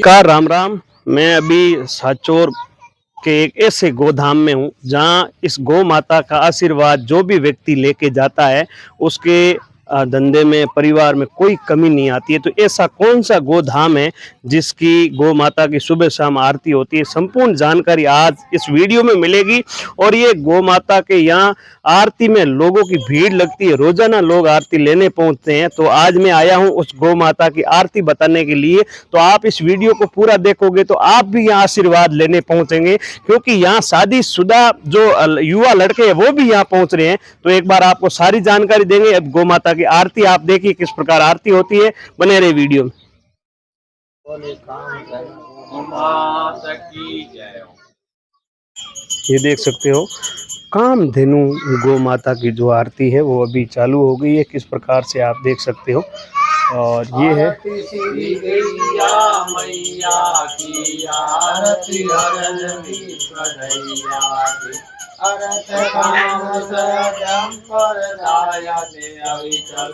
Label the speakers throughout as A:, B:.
A: का राम राम। मैं अभी साचोर के एक ऐसे गोधाम में हूँ जहाँ इस गौ माता का आशीर्वाद जो भी व्यक्ति लेके जाता है उसके धंधे में परिवार में कोई कमी नहीं आती है। तो ऐसा कौन सा गोधाम है जिसकी गौ माता की सुबह शाम आरती होती है, संपूर्ण जानकारी आज इस वीडियो में मिलेगी। और ये गौ माता के यहाँ आरती में लोगों की भीड़ लगती है, रोजाना लोग आरती लेने पहुंचते हैं। तो आज मैं आया हूं उस गौ माता की आरती बताने के लिए। तो आप इस वीडियो को पूरा देखोगे तो आप भी यहाँ आशीर्वाद लेने पहुंचेंगे, क्योंकि यहाँ शादीशुदा जो युवा लड़के हैं वो भी यहाँ पहुंच रहे हैं। तो एक बार आपको सारी जानकारी देंगे। अब गौ माता की आरती आप देखिए किस प्रकार आरती होती है, बने रहे वीडियो में। ये देख सकते हो कामधेनु गौ माता की जो आरती है वो अभी चालू हो गई है, किस प्रकार से आप देख सकते हो। और ये है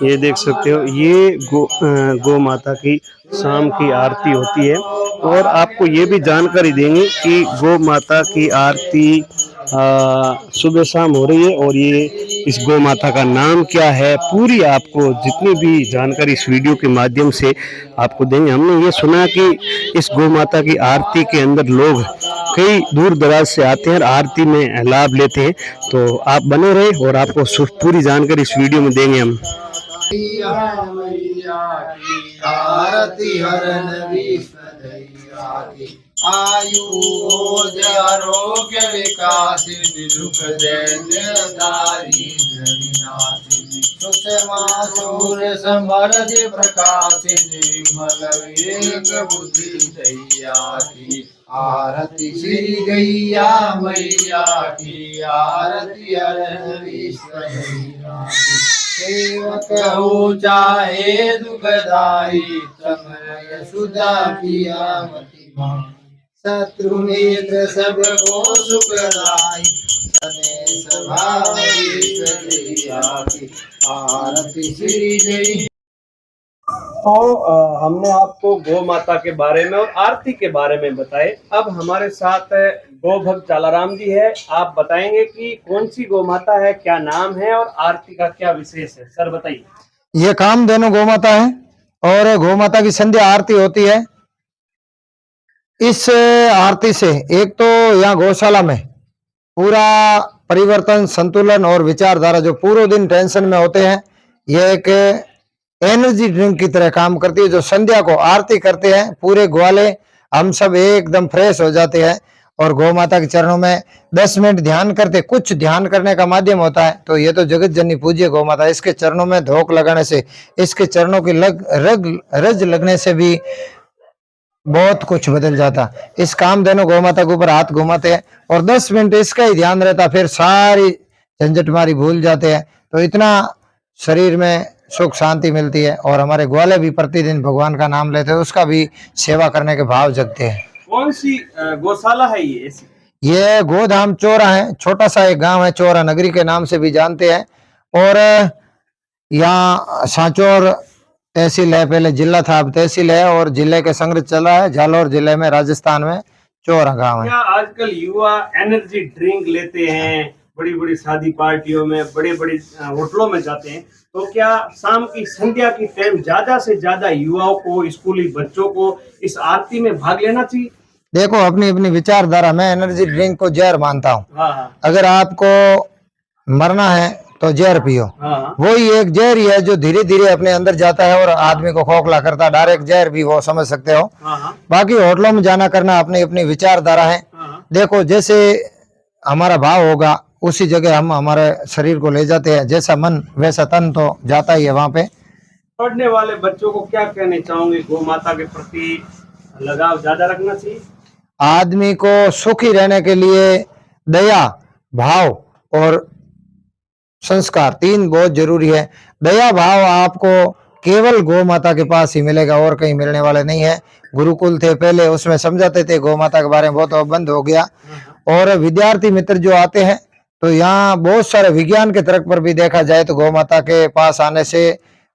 A: ये देख सकते हो, ये गौ माता की शाम की आरती होती है। और आपको ये भी जानकारी देंगे कि गौ माता की आरती सुबह शाम हो रही है और ये इस गौ माता का नाम क्या है, पूरी आपको जितनी भी जानकारी इस वीडियो के माध्यम से आपको देंगे। हमने ये सुना कि इस गौ माता की आरती के अंदर लोग कई दूर दराज से आते हैं और आरती में लाभ लेते हैं। तो आप बने रहे और आपको पूरी जानकारी इस वीडियो में देंगे हम।
B: आयु आरोग्य विकास दुख दैन्यदारी सुषमा सूर्य समृद्धि प्रकाश निर्मल विवेक बुद्धि दैया की आरती श्री गैया मैया की आरती ईश्वर सेवक हो चाहे दुखदाई समय सुधा किया मति शत्रु मित्र सबको सुखदाई आरती श्री जय।
A: तो हमने आपको गौ माता के बारे में और आरती के बारे में बताए। अब हमारे साथ गौ भक्त चालाराम जी है। आप बताएंगे कि कौन सी गौ माता है, क्या नाम है और आरती का क्या विशेष है। सर बताइए।
B: ये कामधेनु गौ माता है और गौ माता की संध्या आरती होती है। इस आरती से एक तो यहाँ गौशाला में पूरा परिवर्तन, संतुलन और विचारधारा, जो पूरे दिन टेंशन में होते हैं, यह एक एनर्जी ड्रिंक की तरह काम करती है। जो संध्या को आरती करते हैं पूरे ग्वाले हम सब एकदम फ्रेश हो जाते हैं और गौ माता के चरणों में 10 मिनट ध्यान करते। कुछ ध्यान करने का माध्यम होता है, तो ये तो जगत जननी पूज्य गौ माता, इसके चरणों में धोख लगाने से, इसके चरणों की रज लगने से भी बहुत कुछ बदल जाता। इस कामधेनु गौ माता के ऊपर हाथ घुमाते हैं और 10 मिनट इसका ही ध्यान रहता, फिर सारी झंझट मारी भूल जाते हैं। तो इतना शरीर में सुख शांति मिलती है और हमारे ग्वाले भी प्रतिदिन भगवान का नाम लेते हैं, उसका भी सेवा करने के भाव जगते हैं।
A: कौन सी गौशाला है ये ऐसी?
B: ये गोधाम चोरा है, छोटा सा एक गांव है, चोरा नगरी के नाम से भी जानते हैं। और यहाँ सांचौर तहसील है, पहले जिला था, अब तहसील है और जिले के संग्रह चला है। जालौर जिले में, राजस्थान में चोरा गांव है।
A: क्या आजकल युवा एनर्जी ड्रिंक लेते हैं, बड़ी बड़ी शादी पार्टियों में, बड़े बड़े होटलों में जाते हैं, तो क्या शाम की संध्या की टाइम ज्यादा से ज्यादा युवाओं को, स्कूली बच्चों को इस आरती में भाग लेना चाहिए?
B: देखो, अपनी अपनी विचारधारा, मैं एनर्जी ड्रिंक को जहर मानता हूँ।
A: हाँ।
B: अगर आपको मरना है तो जहर पियो।
A: हाँ।
B: वही एक जहर ही है जो धीरे धीरे अपने अंदर जाता है और आदमी को खोखला करता है। डायरेक्ट जहर भी वो समझ सकते हो।
A: हाँ।
B: बाकी होटलों में जाना करना अपनी अपनी विचारधारा है।
A: हाँ।
B: देखो, जैसे हमारा भाव होगा उसी जगह हम हमारे शरीर को ले जाते हैं, जैसा मन वैसा तन तो जाता ही है वहां पे।
A: पढ़ने वाले बच्चों को क्या कहने चाहोगे? गौ माता के प्रति लगाव ज्यादा रखना चाहिए।
B: आदमी को सुखी रहने के लिए दया, भाव और संस्कार 3 बहुत जरूरी है। दया भाव आपको केवल गौ माता के पास ही मिलेगा और कहीं मिलने वाले नहीं है। गुरुकुल थे पहले, उसमें समझाते थे गौ माता के बारे में, बहुत अब बंद हो गया। और विद्यार्थी मित्र जो आते हैं तो यहाँ बहुत सारे विज्ञान के तरफ पर भी देखा जाए तो गौ माता के पास आने से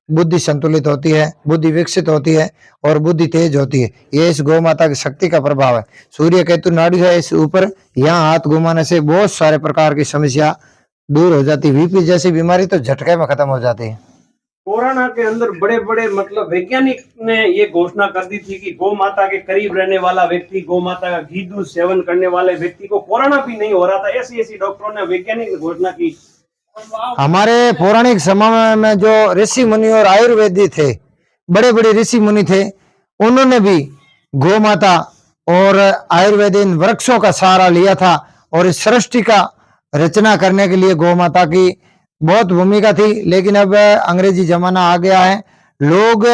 B: बुद्धि संतुलित होती है, बुद्धि विकसित होती है और बुद्धि तेज होती है। ये इस गौ माता की शक्ति का प्रभाव है। सूर्य केतु नाड़ी है इस ऊपर, यहाँ हाथ घुमाने से बहुत सारे प्रकार की समस्या दूर हो जाती है। बीपी जैसी बीमारी तो झटके में खत्म हो जाती है।
A: कोरोना के अंदर बड़े बड़े मतलब वैज्ञानिक ने ये घोषणा कर दी थी कि गौ माता के करीब रहने वाला व्यक्ति, गौ माता का घी दूध सेवन करने वाले व्यक्ति को कोरोना भी नहीं हो रहा था। ऐसी ऐसी डॉक्टरों ने, वैज्ञानिक ने घोषणा की।
B: हमारे पौराणिक समय में जो ऋषि मुनि और आयुर्वेदी थे, बड़े बड़े ऋषि मुनि थे, उन्होंने भी गौ माता और आयुर्वेद इन वृक्षों का सहारा लिया था और इस सृष्टि का रचना करने के लिए गौ माता की बहुत भूमिका थी। लेकिन अब अंग्रेजी जमाना आ गया है, लोग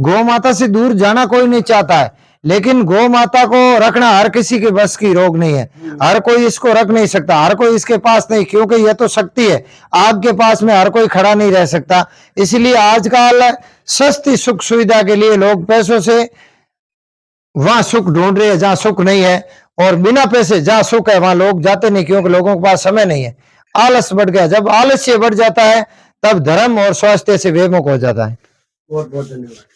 B: गौ माता से दूर जाना कोई नहीं चाहता है, लेकिन गौ माता को रखना हर किसी के बस की रोग नहीं है। हर कोई इसको रख नहीं सकता, हर कोई इसके पास नहीं, क्योंकि यह तो शक्ति है। आग के पास में हर कोई खड़ा नहीं रह सकता। इसलिए आजकल सस्ती सुख सुविधा के लिए लोग पैसों से वहां सुख ढूंढ रहे हैं जहां सुख नहीं है, और बिना पैसे जहां सुख है वहां लोग जाते नहीं, क्योंकि लोगों के पास समय नहीं है। आलस बढ़ गया, जब आलस्य बढ़ जाता है तब धर्म और स्वास्थ्य से बेमुख हो जाता है।
A: बहुत बहुत धन्यवाद।